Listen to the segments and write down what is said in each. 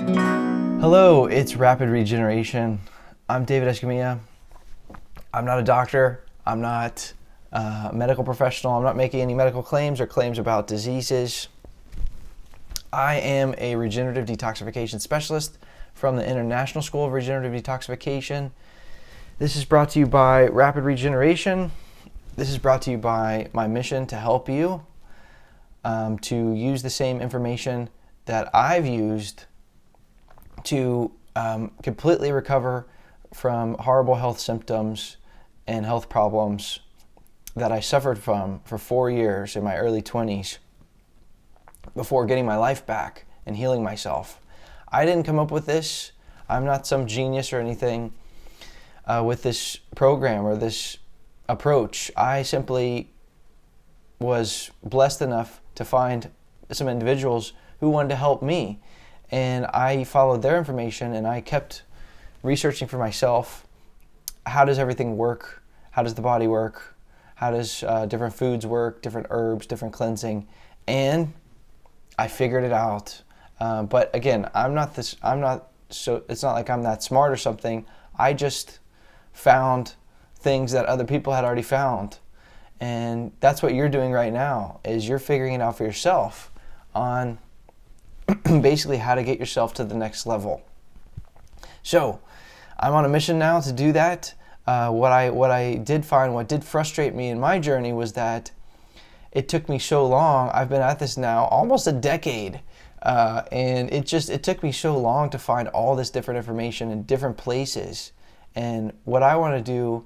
Hello, it's Rapid Regeneration. I'm David Escamilla. I'm not a doctor. I'm not a medical professional. I'm not making any medical claims or claims about diseases. I am a regenerative detoxification specialist from the International School of Regenerative Detoxification. This is brought to you by Rapid Regeneration. This is brought to you by my mission to help you to use the same information that I've used to completely recover from horrible health symptoms and health problems that I suffered from for 4 years in my early 20s before getting my life back and healing myself. I didn't come up with this. I'm not some genius or anything with this program or this approach. I simply was blessed enough to find some individuals who wanted to help me. And I followed their information and I kept researching for myself. How does everything work? How does the body work? How does different foods work, different herbs, different cleansing? And I figured it out. But again, it's not like I'm that smart or something. I just found things that other people had already found. And that's what you're doing right now, is you're figuring it out for yourself on basically how to get yourself to the next level. So I'm on a mission now to do that. What I did find, what did frustrate me in my journey was that it took me so long. I've been at this now almost a decade. And it took me so long to find all this different information in different places. And what I want to do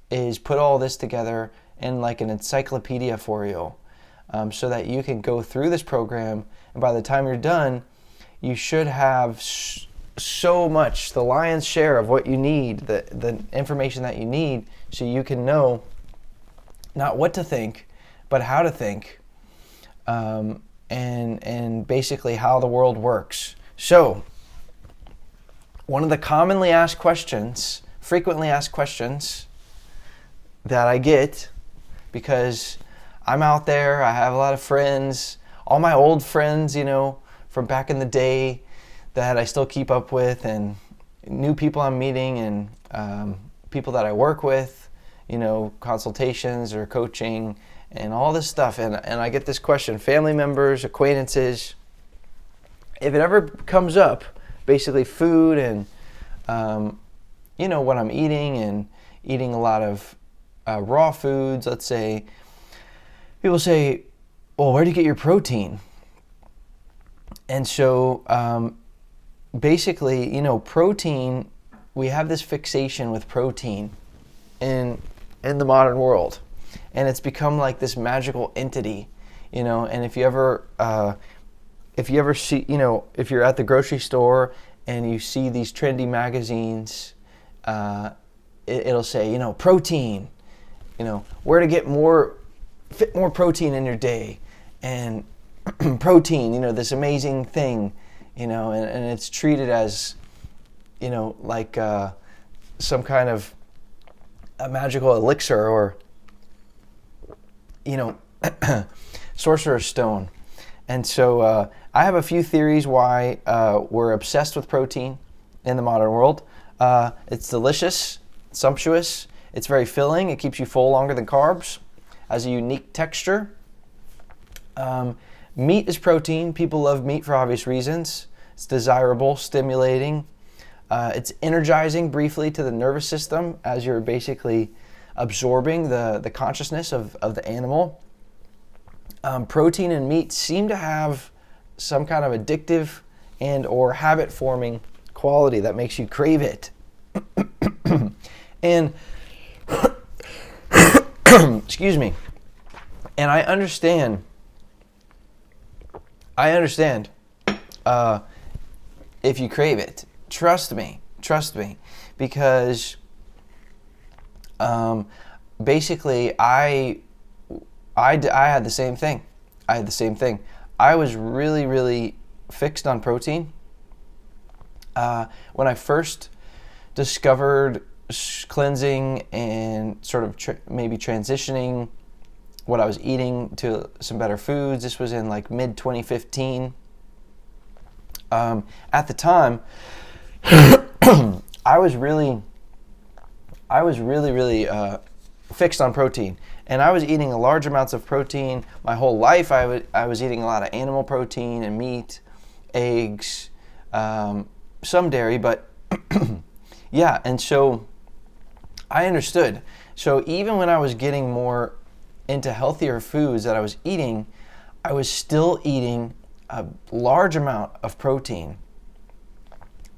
is put all this together in like an encyclopedia for you, so that you can go through this program, and by the time you're done, you should have so much, the lion's share of what you need, the information that you need, so you can know not what to think, but how to think, and basically how the world works. So, one of the commonly asked questions, frequently asked questions that I get, because I'm out there, I have a lot of friends, all my old friends, from back in the day that I still keep up with, and new people I'm meeting, and people that I work with, consultations or coaching and all this stuff. And I get this question, family members, acquaintances, if it ever comes up, basically food and, what I'm eating, and eating a lot of raw foods, let's say, people say, well, where do you get your protein? And so basically, protein, we have this fixation with protein in the modern world. And it's become like this magical entity, and if you ever see, if you're at the grocery store and you see these trendy magazines, it'll say, protein, where to get fit more protein in your day, and protein, this amazing thing, and it's treated as, like some kind of a magical elixir or, sorcerer's stone. And so I have a few theories why we're obsessed with protein in the modern world. It's delicious, sumptuous, it's very filling, it keeps you full longer than carbs, has a unique texture. Meat is protein. People love meat for obvious reasons. It's desirable, stimulating. It's energizing briefly to the nervous system as you're basically absorbing the consciousness of the animal. Protein and meat seem to have some kind of addictive and or habit-forming quality that makes you crave it. And excuse me. And I understand if you crave it. Trust me, because basically I had the same thing. I was really, really fixed on protein. When I first discovered cleansing and sort of maybe transitioning what I was eating to some better foods, this was in like mid 2015. At the time, I was really fixed on protein, and I was eating large amounts of protein my whole life. I was eating a lot of animal protein and meat, eggs, some dairy, but yeah. And so I understood. So even when I was getting more into healthier foods that I was eating, I was still eating a large amount of protein.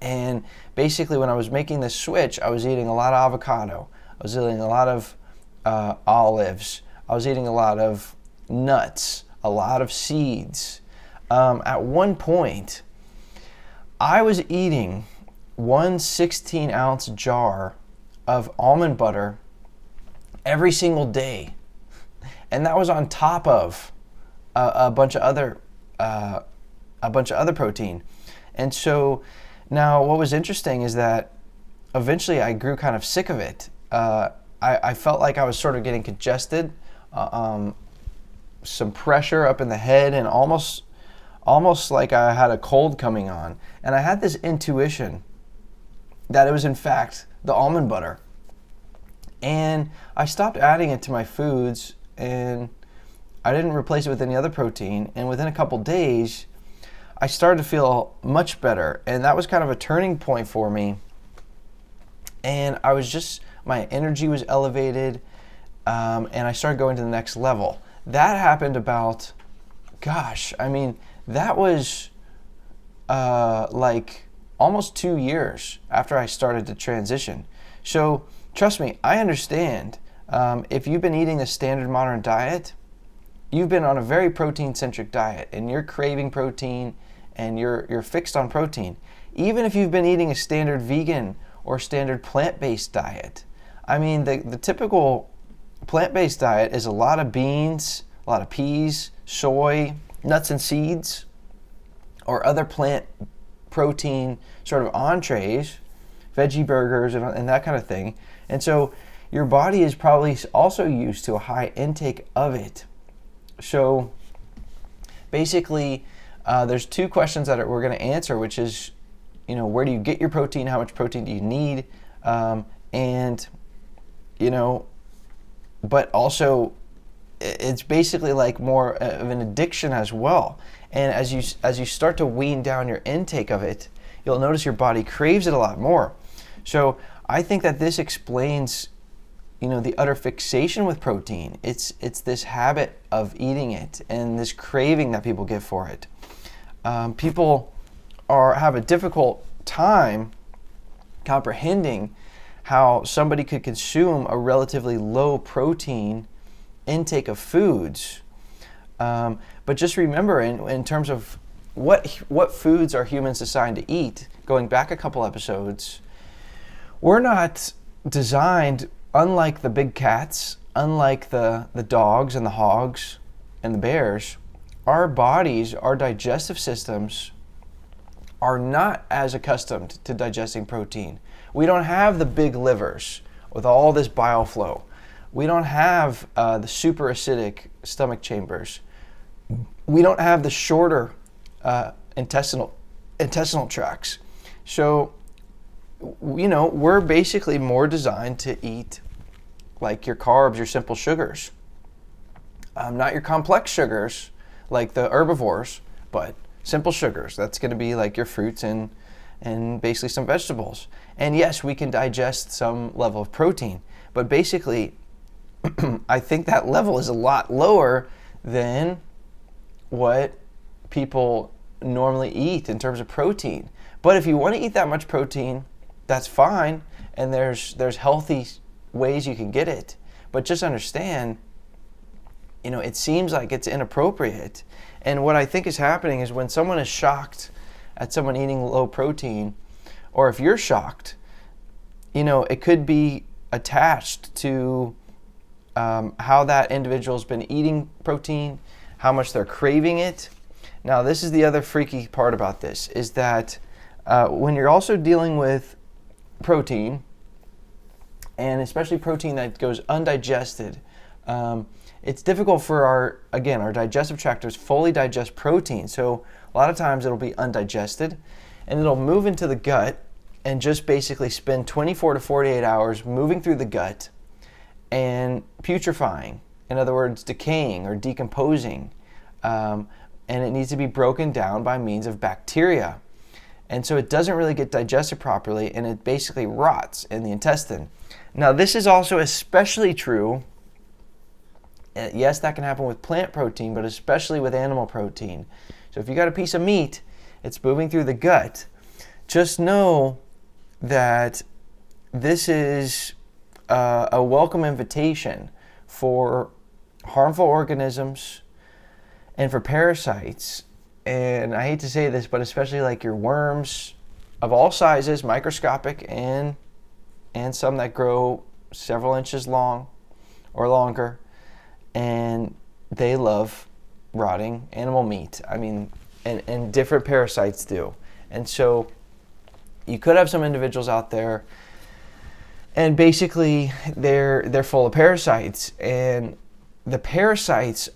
And basically when I was making this switch, I was eating a lot of avocado. I was eating a lot of olives. I was eating a lot of nuts, a lot of seeds. At one point, I was eating one 16-ounce jar of almond butter every single day. And that was on top of a bunch of other protein. And so now what was interesting is that eventually I grew kind of sick of it. I felt like I was sort of getting congested, some pressure up in the head, and almost like I had a cold coming on. And I had this intuition that it was in fact the almond butter. And I stopped adding it to my foods, and I didn't replace it with any other protein. And within a couple days, I started to feel much better. And that was kind of a turning point for me. And my energy was elevated, and I started going to the next level. That happened about, that was like almost 2 years after I started to transition. So trust me, I understand. If you've been eating the standard modern diet, you've been on a very protein-centric diet, and you're craving protein, and you're fixed on protein. Even if you've been eating a standard vegan or standard plant-based diet. The typical plant-based diet is a lot of beans, a lot of peas, soy, nuts and seeds, or other plant protein sort of entrees, veggie burgers and that kind of thing. And so your body is probably also used to a high intake of it. So basically, there's two questions that we're going to answer, which is, where do you get your protein? How much protein do you need? But also it's basically like more of an addiction as well. And as you start to wean down your intake of it, you'll notice your body craves it a lot more. So I think that this explains, the utter fixation with protein. It's this habit of eating it and this craving that people get for it. People have a difficult time comprehending how somebody could consume a relatively low protein intake of foods. But just remember, in terms of what foods are humans assigned to eat, going back a couple episodes, we're not designed, unlike the big cats, unlike the dogs and the hogs and the bears, our bodies, our digestive systems are not as accustomed to digesting protein. We don't have the big livers with all this bile flow. We don't have the super acidic stomach chambers. We don't have the shorter intestinal tracts. So, we're basically more designed to eat like your carbs, your simple sugars. Not your complex sugars like the herbivores, but simple sugars. That's going to be like your fruits and basically some vegetables. And yes, we can digest some level of protein, but basically I think that level is a lot lower than what people normally eat in terms of protein. But if you want to eat that much protein, that's fine, and there's healthy ways you can get it. But just understand, it seems like it's inappropriate. And what I think is happening is when someone is shocked at someone eating low protein, or if you're shocked, it could be attached to how that individual's been eating protein, how much they're craving it. Now, this is the other freaky part about this, is that when you're also dealing with protein, and especially protein that goes undigested, it's difficult for our digestive tract to fully digest protein. So a lot of times it'll be undigested, and it'll move into the gut and just basically spend 24 to 48 hours moving through the gut and putrefying. In other words, decaying or decomposing. And it needs to be broken down by means of bacteria. And so it doesn't really get digested properly, and it basically rots in the intestine. Now, this is also especially true. Yes, that can happen with plant protein, but especially with animal protein. So if you got a piece of meat, it's moving through the gut. Just know that this is a welcome invitation for harmful organisms and for parasites. And I hate to say this, but especially like your worms of all sizes, microscopic and some that grow several inches long or longer, and they love rotting animal meat. I mean, and different parasites do. And so you could have some individuals out there, and basically they're full of parasites, and the parasites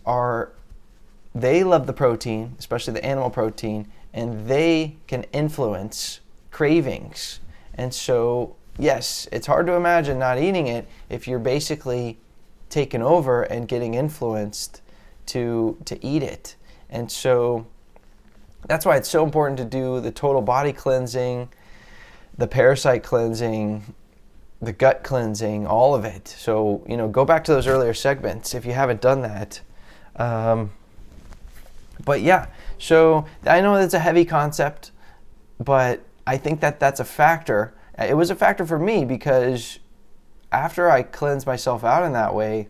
they love the protein, especially the animal protein, and they can influence cravings. And so, yes, it's hard to imagine not eating it if you're basically taken over and getting influenced to eat it. And so that's why it's so important to do the total body cleansing, the parasite cleansing, the gut cleansing, all of it. So, go back to those earlier segments if you haven't done that. But yeah, so I know it's a heavy concept, but I think that's a factor. It was a factor for me because after I cleansed myself out in that way,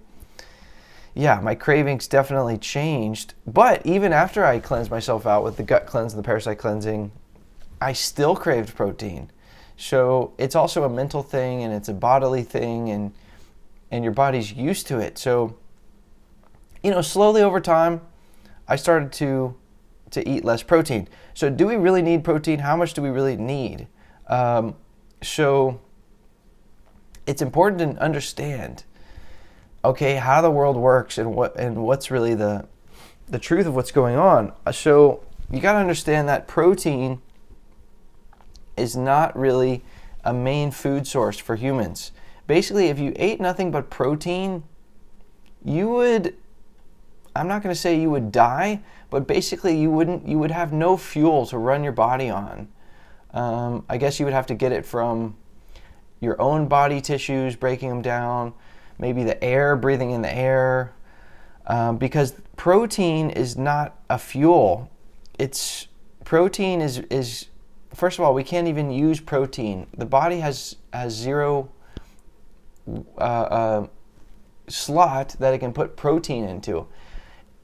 yeah, my cravings definitely changed. But even after I cleansed myself out with the gut cleanse and the parasite cleansing, I still craved protein. So it's also a mental thing, and it's a bodily thing, and your body's used to it. So, slowly over time, I started to eat less protein. So do we really need protein? How much do we really need? So it's important to understand, okay, how the world works and what's really the truth of what's going on. So you got to understand that protein is not really a main food source for humans. Basically, if you ate nothing but protein, I'm not going to say you would die, but basically you would have no fuel to run your body on. I guess you would have to get it from your own body tissues, breaking them down, maybe the air, breathing in the air, because protein is not a fuel. Protein is first of all, we can't even use protein. The body has zero slot that it can put protein into.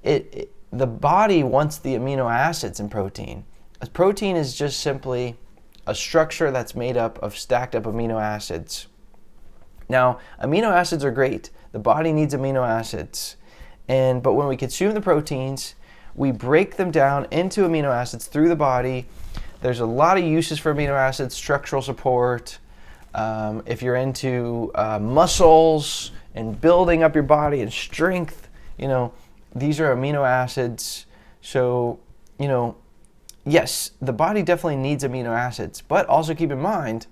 The body wants the amino acids in protein. Protein is just simply a structure that's made up of stacked up amino acids. Now, amino acids are great. The body needs amino acids. But when we consume the proteins, we break them down into amino acids through the body. There's a lot of uses for amino acids, structural support. If you're into muscles and building up your body and strength, these are amino acids. So, yes, the body definitely needs amino acids, but also keep in mind,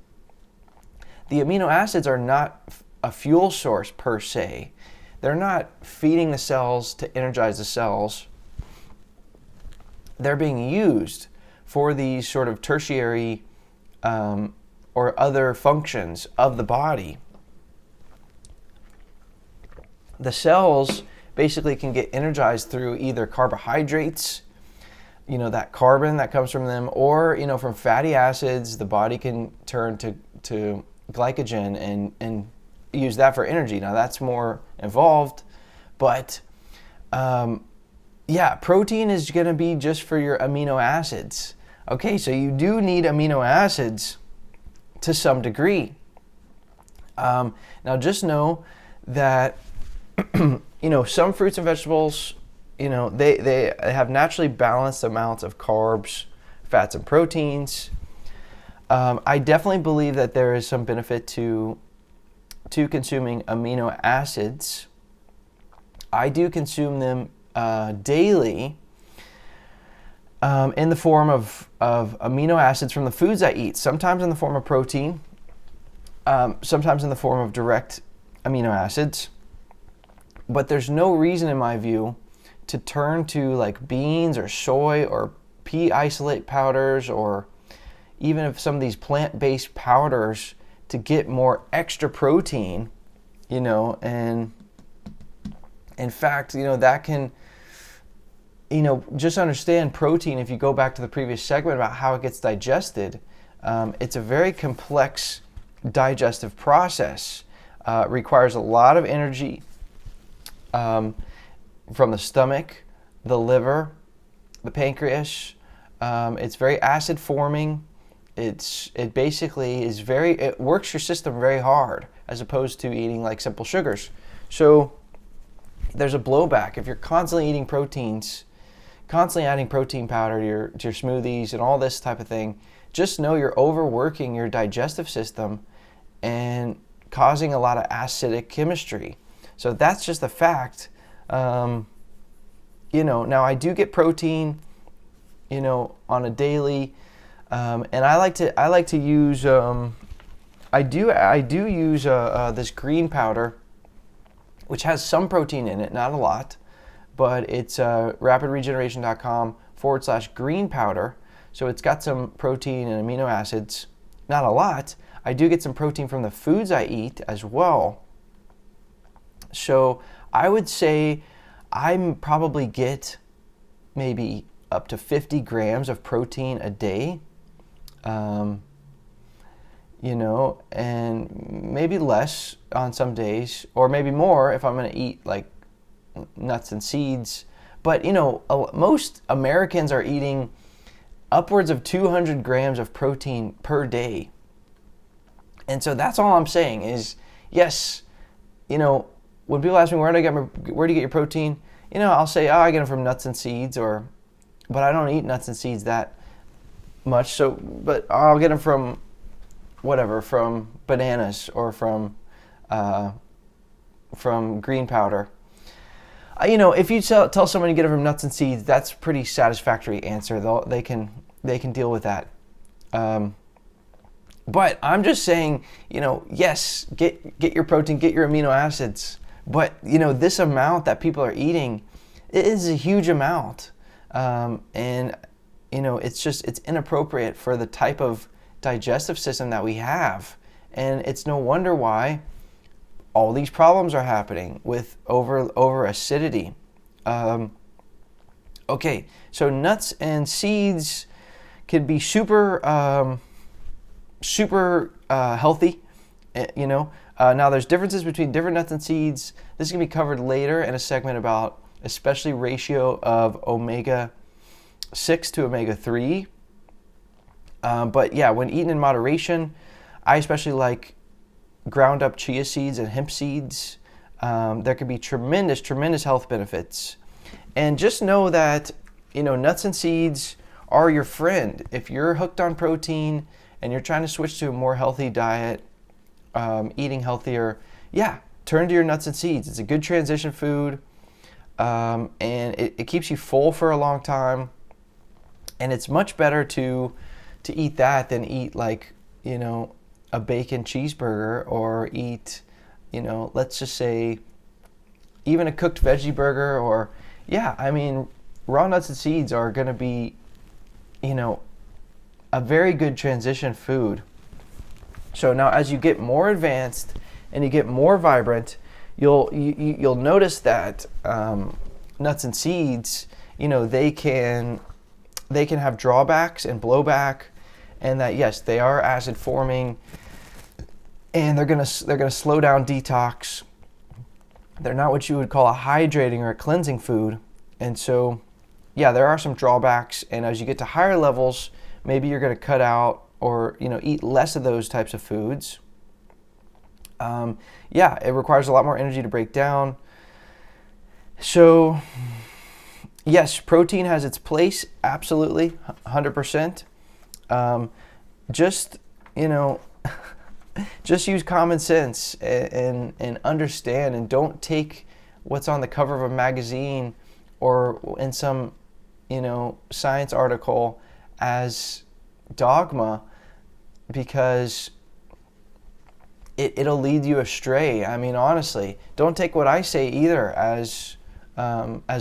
the amino acids are not a fuel source per se. They're not feeding the cells to energize the cells. They're being used for these sort of tertiary or other functions of the body. The cells basically can get energized through either carbohydrates, that carbon that comes from them, or, from fatty acids. The body can turn to glycogen and use that for energy. Now that's more involved, but protein is going to be just for your amino acids. Okay, so you do need amino acids to some degree. Now just know that some fruits and vegetables, they have naturally balanced amounts of carbs, fats, and proteins. I definitely believe that there is some benefit to consuming amino acids. I do consume them daily. in the form of amino acids from the foods I eat, sometimes in the form of protein, sometimes in the form of direct amino acids. But there's no reason, in my view, to turn to like beans or soy or pea isolate powders, or even if some of these plant-based powders, to get more extra protein, and in fact, that can, just understand protein. If you go back to the previous segment about how it gets digested, it's a very complex digestive process. Requires a lot of energy from the stomach, the liver, the pancreas. It's very acid forming. It basically is it works your system very hard, as opposed to eating like simple sugars. So there's a blowback if you're constantly eating proteins, constantly adding protein powder to your smoothies and all this type of thing. Just know you're overworking your digestive system and causing a lot of acidic chemistry. So that's just a fact. Now I do get protein, on a daily. And I like to use I do use this green powder, which has some protein in it, not a lot, but it's rapidregeneration.com/green powder. So it's got some protein and amino acids, not a lot. I do get some protein from the foods I eat as well. So I would say I probably get maybe up to 50 grams of protein a day. And maybe less on some days, or maybe more if I'm going to eat like nuts and seeds. But, most Americans are eating upwards of 200 grams of protein per day. And so that's all I'm saying is, yes, when people ask me, where do you get your protein? I'll say, I get them from nuts and seeds, but I don't eat nuts and seeds that much. So, but I'll get them from bananas or from green powder. If you tell someone you get it from nuts and seeds, that's a pretty satisfactory answer. They can deal with that. But I'm just saying, yes, get your protein, get your amino acids. But this amount that people are eating, it is a huge amount, and it's inappropriate for the type of digestive system that we have, and it's no wonder why all these problems are happening with over acidity. Okay, so nuts and seeds can be super healthy. Now there's differences between different nuts and seeds. This is going to be covered later in a segment about especially ratio of omega-6 to omega-3. But yeah, when eaten in moderation, I especially like ground up chia seeds and hemp seeds. There can be tremendous health benefits. And just know that, nuts and seeds are your friend. If you're hooked on protein and you're trying to switch to a more healthy diet, eating healthier, turn to your nuts and seeds. It's a good transition food, and it keeps you full for a long time. And it's much better to eat that than eat like, a bacon cheeseburger, or eat, let's just say even a cooked veggie burger, or raw nuts and seeds are going to be, a very good transition food. So now as you get more advanced and you get more vibrant, you'll notice that nuts and seeds, they can have drawbacks and blowback, and that yes, they are acid forming, and they're gonna slow down detox. They're not what you would call a hydrating or a cleansing food, and so there are some drawbacks. And as you get to higher levels, maybe you're going to cut out or eat less of those types of foods. It requires a lot more energy to break down. So yes, protein has its place, absolutely, 100%. Just use common sense and understand, and don't take what's on the cover of a magazine or in some science article as dogma, because it'll lead you astray. I mean, honestly, don't take what I say either as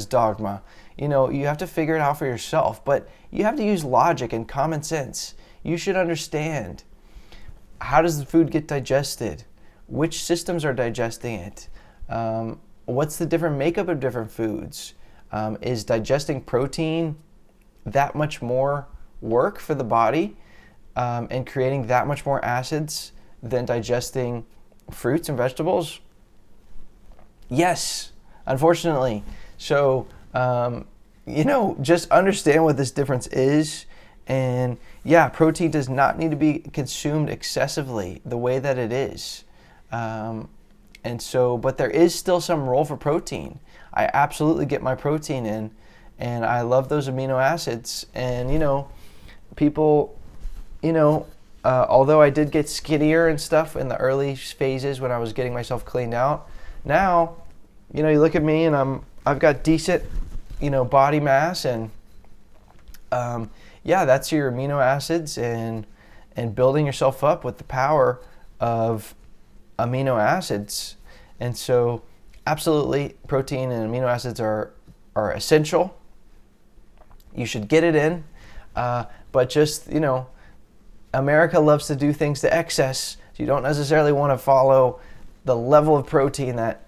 dogma. You have to figure it out for yourself, but you have to use logic and common sense. You should understand, how does the food get digested? Which systems are digesting it? What's the different makeup of different foods? Is digesting protein that much more work for the body, and creating that much more acids than digesting fruits and vegetables? Yes, unfortunately. So, just understand what this difference is. And yeah, protein does not need to be consumed excessively the way that it is. But there is still some role for protein. I absolutely get my protein in, and I love those amino acids. And, people, although I did get skinnier and stuff in the early phases when I was getting myself cleaned out, now, you look at me and I've got decent, body mass, and that's your amino acids and building yourself up with the power of amino acids. And so absolutely, protein and amino acids are essential. You should get it in, but just, America loves to do things to excess. So you don't necessarily want to follow the level of protein that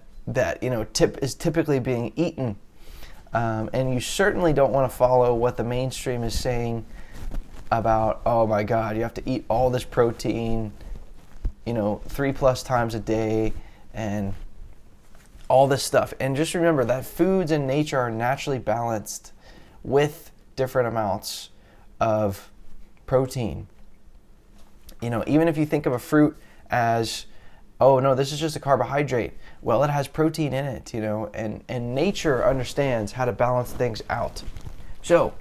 is typically being eaten. And you certainly don't want to follow what the mainstream is saying about, oh my God, you have to eat all this protein, 3+ times a day and all this stuff. And just remember that foods in nature are naturally balanced with different amounts of protein. Even if you think of a fruit as, oh no, this is just a carbohydrate. Well, it has protein in it, and nature understands how to balance things out. So,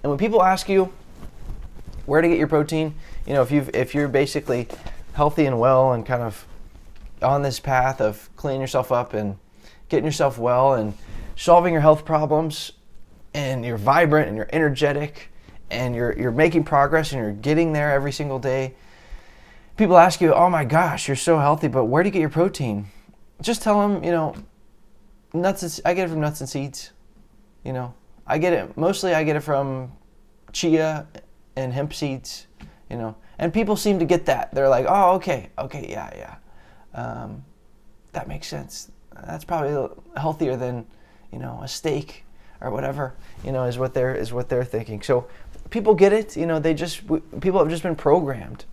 and when people ask you where to get your protein, if you're basically healthy and well and kind of on this path of cleaning yourself up and getting yourself well and solving your health problems, and you're vibrant and you're energetic and you're making progress and you're getting there every single day, people ask you, oh my gosh, you're so healthy, but where do you get your protein? Just tell them, nuts. I get it from nuts and seeds. I get it from chia and hemp seeds. And people seem to get that. They're like, oh, okay, yeah. That makes sense. That's probably healthier than, a steak or whatever. Is what they're thinking. So people get it. People have just been programmed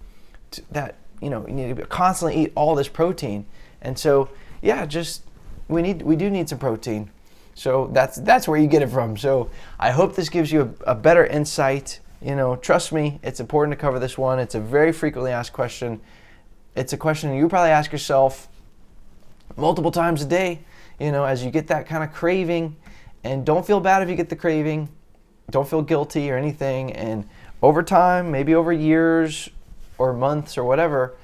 that you need to constantly eat all this protein, and so we do need some protein. So that's where you get it from. So I hope this gives you a better insight. Trust me, it's important to cover this one. It's a very frequently asked question. It's a question you probably ask yourself multiple times a day, as you get that kind of craving. And don't feel bad if you get the craving. Don't feel guilty or anything. And over time, maybe over years or months or whatever,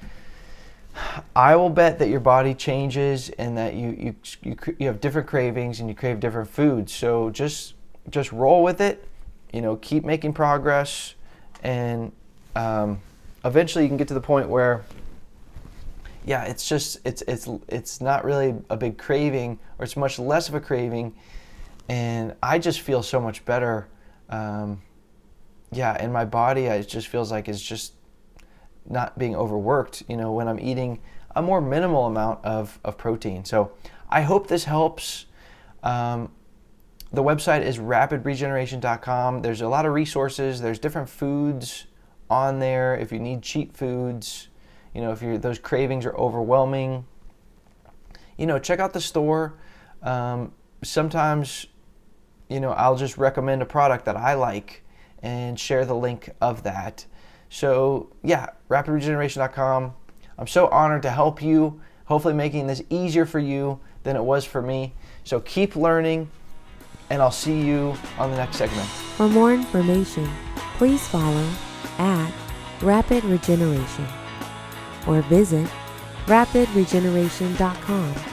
I will bet that your body changes and that you have different cravings and you crave different foods. So just roll with it, keep making progress, and eventually you can get to the point where, it's not really a big craving, or it's much less of a craving, and I just feel so much better. In my body, it just feels like it's just not being overworked, when I'm eating a more minimal amount of protein. So I hope this helps. The website is rapidregeneration.com. There's a lot of resources. There's different foods on there if you need cheat foods, if those cravings are overwhelming. Check out the store. Sometimes, I'll just recommend a product that I like and share the link of that. So rapidregeneration.com. I'm so honored to help you, hopefully making this easier for you than it was for me. So keep learning, and I'll see you on the next segment. For more information, please follow @Rapid Regeneration or visit rapidregeneration.com.